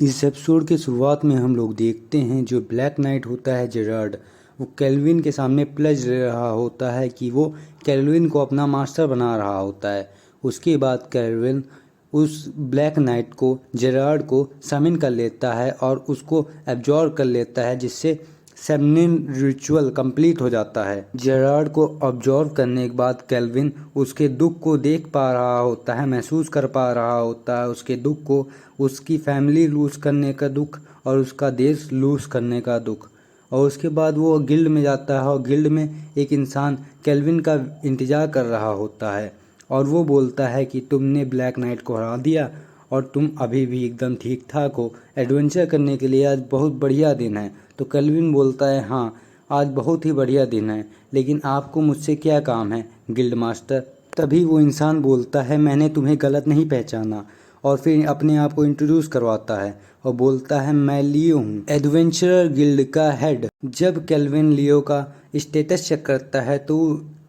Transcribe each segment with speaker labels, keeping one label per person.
Speaker 1: इस एपिसोड के शुरुआत में हम लोग देखते हैं जो ब्लैक नाइट होता है जेरार्ड, वो केल्विन के सामने प्लेज ले रहा होता है कि वो केल्विन को अपना मास्टर बना रहा होता है। उसके बाद केल्विन उस ब्लैक नाइट को जेरार्ड को समन कर लेता है और उसको एब्जॉर्ब कर लेता है, जिससे सेमनिन रिचुअल कंप्लीट हो जाता है। जेरार्ड को ऑब्जर्व करने के बाद केल्विन उसके दुख को देख पा रहा होता है, महसूस कर पा रहा होता है उसके दुख को, उसकी फैमिली लूज़ करने का दुख और उसका देश लूज़ करने का दुख। और उसके बाद वो गिल्ड में जाता है और गिल्ड में एक इंसान केल्विन का इंतज़ार कर रहा होता है और वो बोलता है कि तुमने ब्लैक नाइट को हरा दिया और तुम अभी भी एकदम ठीक ठाक हो। एडवेंचर करने के लिए आज बहुत बढ़िया दिन है। तो केल्विन बोलता है हाँ, आज बहुत ही बढ़िया दिन है, लेकिन आपको मुझसे क्या काम है गिल्ड मास्टर। तभी वो इंसान बोलता है मैंने तुम्हें गलत नहीं पहचाना, और फिर अपने आप को इंट्रोड्यूस करवाता है और बोलता है मैं लियो हूँ, एडवेंचरर गिल्ड का हेड। जब केल्विन लियो का स्टेटस चेक करता है तो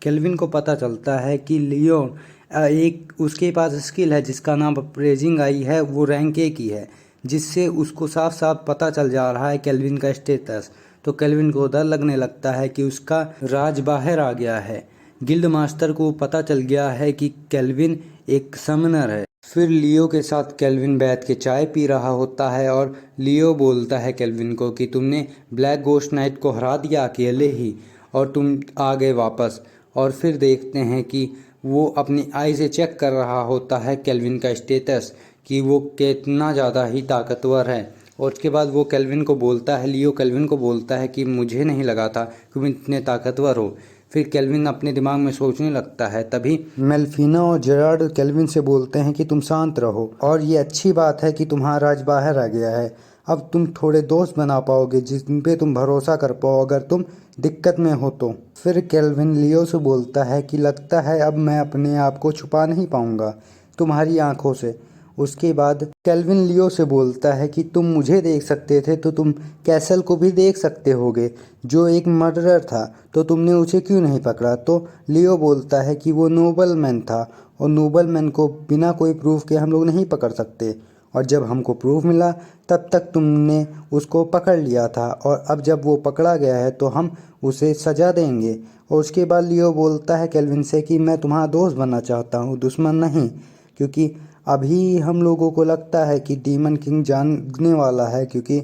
Speaker 1: केल्विन को पता चलता है कि लियो एक उसके पास स्किल है जिसका नाम अप्रेजिंग आई है, वो रैंक ए की है, जिससे उसको साफ साफ पता चल जा रहा है केल्विन का स्टेटस। तो केल्विन को डर लगने लगता है कि उसका राज बाहर आ गया है। गिल्ड मास्टर को पता चल गया है कि केल्विन एक समनर है। फिर लियो के साथ केल्विन बैठ के चाय पी रहा होता है और लियो बोलता है केल्विन को कि तुमने ब्लैक गोस्ट नाइट को हरा दिया अकेले ही और तुम आ गए वापस। और फिर देखते हैं कि वो अपनी आई से चेक कर रहा होता है केल्विन का स्टेटस कि वो कितना ज़्यादा ही ताकतवर है। और उसके बाद वो केल्विन को बोलता है, लियो केल्विन को बोलता है कि मुझे नहीं लगा था कि तुम इतने ताकतवर हो। फिर केल्विन अपने दिमाग में सोचने लगता है। तभी मेल्फिना और जेरार्ड केल्विन से बोलते हैं कि तुम शांत रहो और ये अच्छी बात है कि तुम्हारा राज बाहर आ गया है। अब तुम थोड़े दोस्त बना पाओगे जिन पे तुम भरोसा कर पाओ अगर तुम दिक्कत में हो तो। फिर केल्विन लियो से बोलता है कि लगता है अब मैं अपने आप को छुपा नहीं पाऊंगा तुम्हारी आंखों से। उसके बाद केल्विन लियो से बोलता है कि तुम मुझे देख सकते थे तो तुम कैसल को भी देख सकते होगे जो एक मर्डरर था, तो तुमने उसे क्यों नहीं पकड़ा। तो लियो बोलता है कि वो नोबल मैन था और नोबल मैन को बिना कोई प्रूफ के हम लोग नहीं पकड़ सकते, और जब हमको प्रूफ मिला तब तक तुमने उसको पकड़ लिया था और अब जब वो पकड़ा गया है तो हम उसे सज़ा देंगे। और उसके बाद लियो बोलता है केल्विन से कि मैं तुम्हारा दोस्त बनना चाहता हूँ, दुश्मन नहीं, क्योंकि अभी हम लोगों को लगता है कि डीमन किंग जानने वाला है, क्योंकि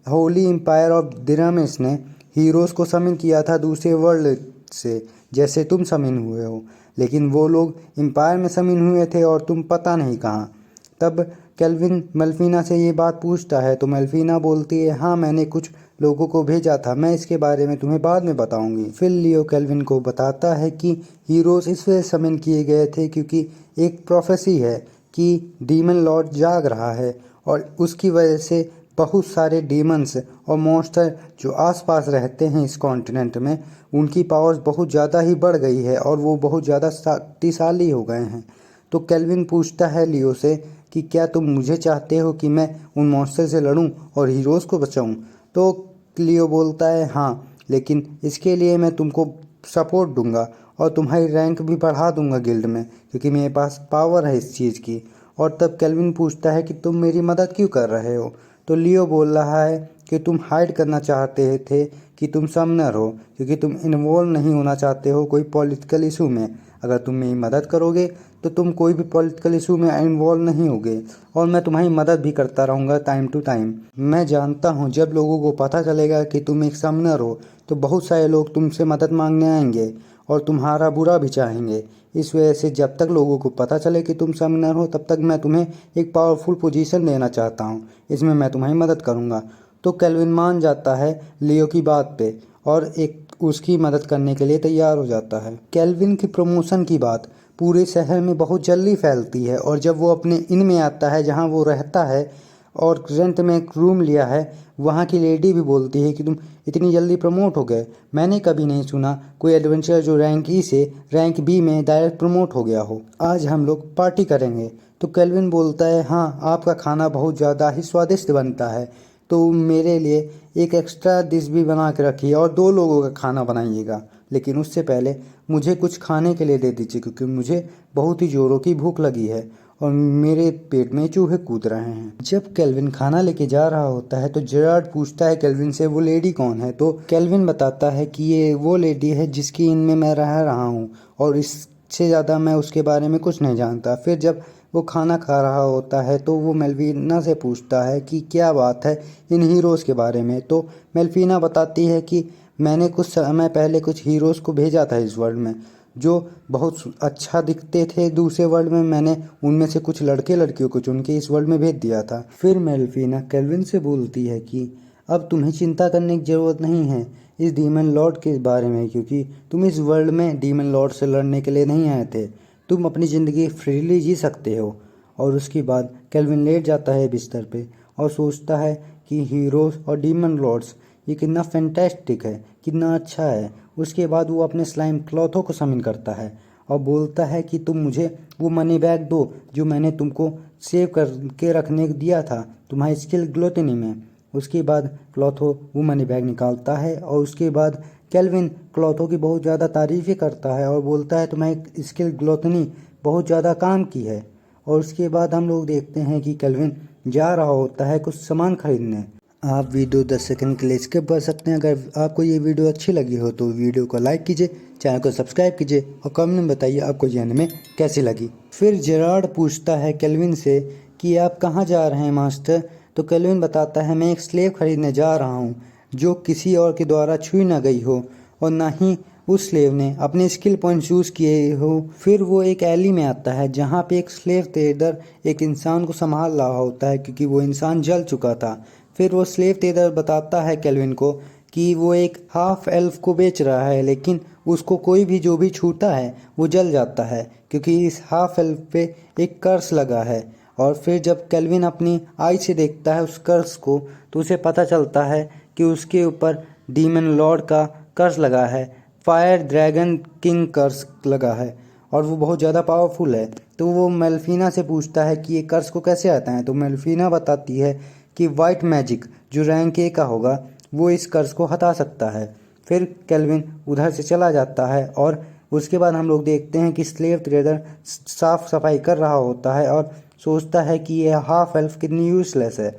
Speaker 1: होली एम्पायर ऑफ दिरामिस ने हीरोज़ को समन किया था दूसरे वर्ल्ड से, जैसे तुम समन हुए हो, लेकिन वो लोग एम्पायर में समन हुए थे और तुम पता नहीं कहाँ। तब केल्विन मेल्फिना से ये बात पूछता है तो मेल्फिना बोलती है हाँ, मैंने कुछ लोगों को भेजा था, मैं इसके बारे में तुम्हें बाद में बताऊंगी। फिर लियो केल्विन को बताता है कि हीरोज़ इस वजह समन किए गए थे क्योंकि एक प्रोफेसी है कि डीमन लॉर्ड जाग रहा है और उसकी वजह से बहुत सारे डीमंस और मॉन्स्टर जो आसपास रहते हैं इस कॉन्टिनेंट में, उनकी पावर्स बहुत ज़्यादा ही बढ़ गई है और वो बहुत ज़्यादा शक्तिशाली हो गए हैं। तो केल्विन पूछता है लियो से कि क्या तुम मुझे चाहते हो कि मैं उन मॉन्स्टर से लड़ूं और हीरोज़ को बचाऊं। तो लियो बोलता है हाँ, लेकिन इसके लिए मैं तुमको सपोर्ट दूंगा और तुम्हारी रैंक भी बढ़ा दूंगा गिल्ड में, क्योंकि मेरे पास पावर है इस चीज़ की। और तब केल्विन पूछता है कि तुम मेरी मदद क्यों कर रहे हो। तो लियो बोल रहा है कि तुम हाइड करना चाहते थे कि तुम समनर हो, क्योंकि तुम इन्वॉल्व नहीं होना चाहते हो कोई पॉलिटिकल इशू में। अगर तुम मेरी मदद करोगे तो तुम कोई भी पॉलिटिकल इशू में इन्वॉल्व नहीं होगे और मैं तुम्हारी मदद भी करता रहूँगा टाइम टू टाइम। मैं जानता हूँ जब लोगों को पता चलेगा कि तुम एक समनर हो तो बहुत सारे लोग तुमसे मदद मांगने आएंगे और तुम्हारा बुरा भी चाहेंगे। इस वजह से जब तक लोगों को पता चले कि तुम समनर हो तब तक मैं तुम्हें एक पावरफुल पोजीशन देना चाहता हूँ, इसमें मैं तुम्हारी मदद करूँगा। तो केल्विन मान जाता है लियो की बात पे और एक उसकी मदद करने के लिए तैयार हो जाता है। केल्विन की प्रमोशन की बात पूरे शहर में बहुत जल्दी फैलती है और जब वो अपने इन में आता है जहाँ वो रहता है और रेंट में एक रूम लिया है, वहाँ की लेडी भी बोलती है कि तुम इतनी जल्दी प्रमोट हो गए, मैंने कभी नहीं सुना कोई एडवेंचर जो रैंक ई से रैंक बी में डायरेक्ट प्रमोट हो गया हो। आज हम लोग पार्टी करेंगे। तो केल्विन बोलता है हाँ, आपका खाना बहुत ज़्यादा ही स्वादिष्ट बनता है, तो मेरे लिए एक एक्स्ट्रा डिश भी बना के रखिए और 2 लोगों का खाना बनाइएगा, लेकिन उससे पहले मुझे कुछ खाने के लिए दे दीजिए क्योंकि मुझे बहुत ही ज़ोरों की भूख लगी है। और मेरे पेट में चूहे कूद रहे हैं। जब केल्विन खाना लेके जा रहा होता है तो जेरार्ड पूछता है केल्विन से वो लेडी कौन है, तो केल्विन बताता है कि ये वो लेडी है जिसकी इन में मैं रह रहा हूँ और इससे ज़्यादा मैं उसके बारे में कुछ नहीं जानता। फिर जब वो खाना खा रहा होता है तो वो मेल्विना से पूछता है कि क्या बात है इन हीरोज़ के बारे में, तो मेल्फिना बताती है कि मैंने कुछ समय पहले कुछ हीरोज़ को भेजा था इस वर्ल्ड में जो बहुत अच्छा दिखते थे दूसरे वर्ल्ड में, मैंने उनमें से कुछ लड़के लड़कियों को चुन के इस वर्ल्ड में भेज दिया था। फिर मेल्फिना केल्विन से बोलती है कि अब तुम्हें चिंता करने की ज़रूरत नहीं है इस डीमन लॉर्ड के बारे में, क्योंकि तुम इस वर्ल्ड में डीमन लॉर्ड से लड़ने के लिए नहीं आए थे, तुम अपनी ज़िंदगी फ्रीली जी सकते हो। और उसके बाद केल्विन लेट जाता है बिस्तर पे और सोचता है कि हीरोज़ और डीमन लॉर्ड्स ये कितना फैंटास्टिक है, कितना अच्छा है। उसके बाद वो अपने स्लाइम क्लॉथों को समन करता है और बोलता है कि तुम मुझे वो मनी बैग दो जो मैंने तुमको सेव करके रखने को दिया था तुम्हारी स्किल ग्लोटनी में। उसके बाद क्लॉथो वो मनी बैग निकालता है और उसके बाद केल्विन क्लॉथो की बहुत ज़्यादा तारीफ़ें करता है और बोलता है तुम्हारी स्किल ग्लोटनी बहुत ज़्यादा काम की है। और उसके बाद हम लोग देखते हैं कि केल्विन जा रहा होता है कुछ सामान खरीदने। आप वीडियो 10 सेकंड के लिए स्किप कर सकते हैं। अगर आपको ये वीडियो अच्छी लगी हो तो वीडियो को लाइक कीजिए, चैनल को सब्सक्राइब कीजिए और कमेंट में बताइए आपको ये एनिमे कैसी लगी। फिर जेरार्ड पूछता है केल्विन से कि आप कहाँ जा रहे हैं मास्टर, तो केल्विन बताता है मैं एक स्लेव खरीदने जा रहा हूँ जो किसी और के द्वारा छुई ना गई हो और ना ही उस स्लेव ने अपने स्किल पॉइंट यूज़ किए हो। फिर वो एक एली में आता है जहाँ पे एक स्लेव ट्रेडर एक इंसान को संभाल रहा होता है क्योंकि वो इंसान जल चुका था। फिर वो स्लेव ट्रेडर बताता है केल्विन को कि वो एक हाफ एल्फ को बेच रहा है, लेकिन उसको कोई भी जो भी छूता है वो जल जाता है क्योंकि इस हाफ एल्फ पे एक कर्स लगा है। और फिर जब केल्विन अपनी आई से देखता है उस कर्स को तो उसे पता चलता है कि उसके ऊपर डीमन लॉर्ड का कर्स लगा है, फायर ड्रैगन किंग कर्स लगा है और वो बहुत ज़्यादा पावरफुल है। तो वो मेल्फिना से पूछता है कि ये कर्स को कैसे आता है, तो मेल्फिना बताती है कि वाइट मैजिक जो रैंक ए का होगा वो इस कर्ज को हटा सकता है। फिर केल्विन उधर से चला जाता है और उसके बाद हम लोग देखते हैं कि स्लेव ट्रेडर साफ सफाई कर रहा होता है और सोचता है कि यह हाफ एल्फ कितनी यूजलेस है।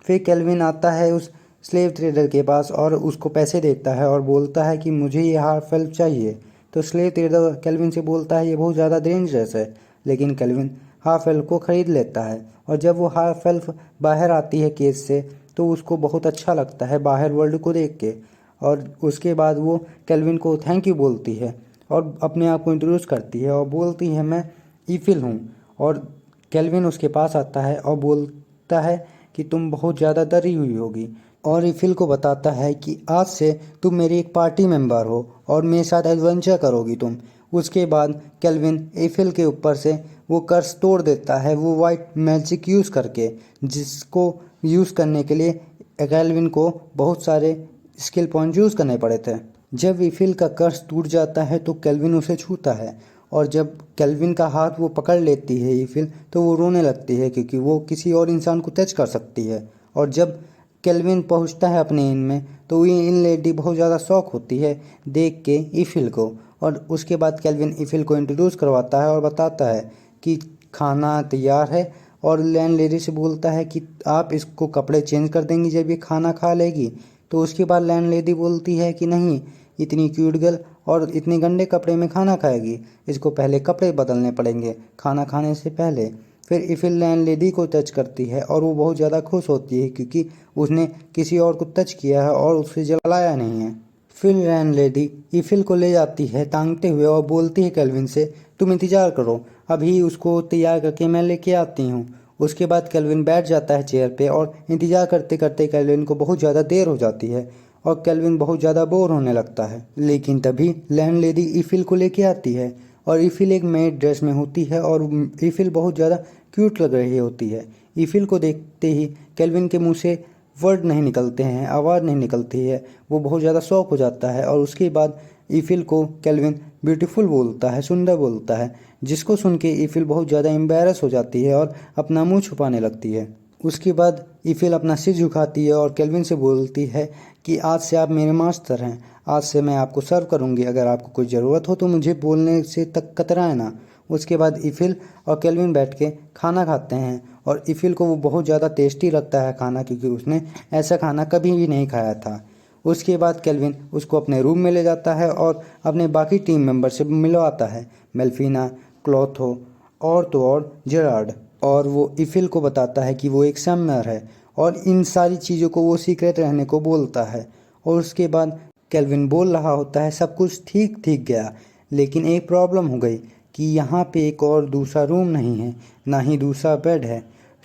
Speaker 1: फिर केल्विन आता है उस स्लेव ट्रेडर के पास और उसको पैसे देता है और बोलता है कि मुझे ये हाफ एल्फ चाहिए। तो स्लेव ट्रेडर केल्विन से बोलता है ये बहुत ज़्यादा डेंजरस है, लेकिन केल्विन हाफ एल्फ को ख़रीद लेता है। और जब वो हाफ एल्फ बाहर आती है केज से तो उसको बहुत अच्छा लगता है बाहर वर्ल्ड को देख के। और उसके बाद वो केल्विन को थैंक यू बोलती है और अपने आप को इंट्रोड्यूस करती है और बोलती है मैं ईफिल हूँ। और केल्विन उसके पास आता है और बोलता है कि तुम बहुत ज़्यादा डरी हुई होगी और ईफिल को बताता है कि आज से तुम मेरी एक पार्टी मेंबर हो और मेरे साथ एडवेंचर करोगी तुम। उसके बाद केल्विन ईफिल के ऊपर से वो कर्स तोड़ देता है वो वाइट मैजिक यूज़ करके, जिसको यूज़ करने के लिए केल्विन को बहुत सारे स्किल पॉइंट यूज़ करने पड़े थे। जब ईफिल का कर्स टूट जाता है तो केल्विन उसे छूता है और जब केल्विन का हाथ वो पकड़ लेती है ईफिल तो वो रोने लगती है क्योंकि वो किसी और इंसान को टच कर सकती है। और जब केल्विन पहुंचता है अपने इन में तो ये इन लेडी बहुत ज़्यादा शौक होती है देख के ईफिल को। और उसके बाद केल्विन ईफिल को इंट्रोड्यूस करवाता है और बताता है कि खाना तैयार है और लैंड लेडी से बोलता है कि आप इसको कपड़े चेंज कर देंगी जब ये खाना खा लेगी। तो उसके बाद लैंड लेडी बोलती है कि नहीं, इतनी क्यूट गर्ल और इतने गंदे कपड़े में खाना खाएगी, इसको पहले कपड़े बदलने पड़ेंगे खाना खाने से पहले। फिर ईफिल लैंड लेडी को टच करती है और वो बहुत ज़्यादा खुश होती है क्योंकि उसने किसी और को टच किया है और उसे जलाया नहीं है। फिर लैंड लेडी ईफिल को ले जाती है टांगते हुए और बोलती है केल्विन से तुम इंतज़ार करो, अभी उसको तैयार करके मैं लेके आती हूँ। उसके बाद केल्विन बैठ जाता है चेयर पे और इंतज़ार करते करते केल्विन को बहुत ज़्यादा देर हो जाती है और केल्विन बहुत ज़्यादा बोर होने लगता है। लेकिन तभी लैंड लेडी ईफिल को लेके आती है और ईफिल एक मेड ड्रेस में होती है और ईफिल बहुत ज़्यादा क्यूट लग रही होती है। ईफिल को देखते ही केल्विन के मुंह से वर्ड नहीं निकलते हैं, आवाज़ नहीं निकलती है, वो बहुत ज़्यादा शॉक हो जाता है। और उसके बाद ईफिल को केल्विन ब्यूटीफुल बोलता है, सुंदर बोलता है, जिसको सुन के ईफिल बहुत ज़्यादा एम्बैरस हो जाती है और अपना मुंह छुपाने लगती है। उसके बाद ईफिल अपना सिर झुकाती है और केल्विन से बोलती है कि आज से आप मेरे मास्टर हैं, आज से मैं आपको सर्व करूंगी, अगर आपको कोई ज़रूरत हो तो मुझे बोलने से तक कतराए ना। उसके बाद इफ़िल और केल्विन बैठ के खाना खाते हैं और इफ़िल को वो बहुत ज़्यादा टेस्टी लगता है खाना, क्योंकि उसने ऐसा खाना कभी भी नहीं खाया था। उसके बाद केल्विन उसको अपने रूम में ले जाता है और अपने बाकी टीम मेंबर से मिलवाता है, मेल्फिना, क्लॉथो और तो और जेरार्ड। और वो इफ़िल को बताता है कि वो एक समनर है और इन सारी चीज़ों को वो सीक्रेट रहने को बोलता है। और उसके बाद केल्विन बोल रहा होता है सब कुछ ठीक ठीक गया, लेकिन एक प्रॉब्लम हो गई कि यहाँ पे एक और दूसरा रूम नहीं है, ना ही दूसरा बेड है।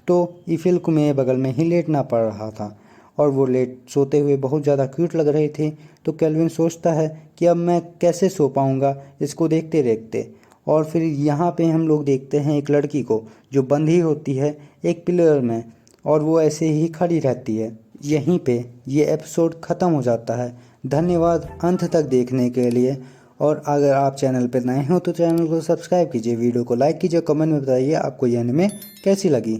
Speaker 1: तो इफ़िल को मेरे बगल में ही लेटना पड़ रहा था और वो सोते हुए बहुत ज़्यादा क्यूट लग रहे थे। तो केल्विन सोचता है कि अब मैं कैसे सो पाऊँगा इसको देखते देखते। और फिर यहाँ पे हम लोग देखते हैं एक लड़की को जो बंधी होती है एक पिलर में और वो ऐसे ही खड़ी रहती है। यहीं पे ये एपिसोड ख़त्म हो जाता है। धन्यवाद अंत तक देखने के लिए। और अगर आप चैनल पर नए हो तो चैनल को सब्सक्राइब कीजिए, वीडियो को लाइक कीजिए, कमेंट में बताइए आपको ये एनिमे कैसी लगी।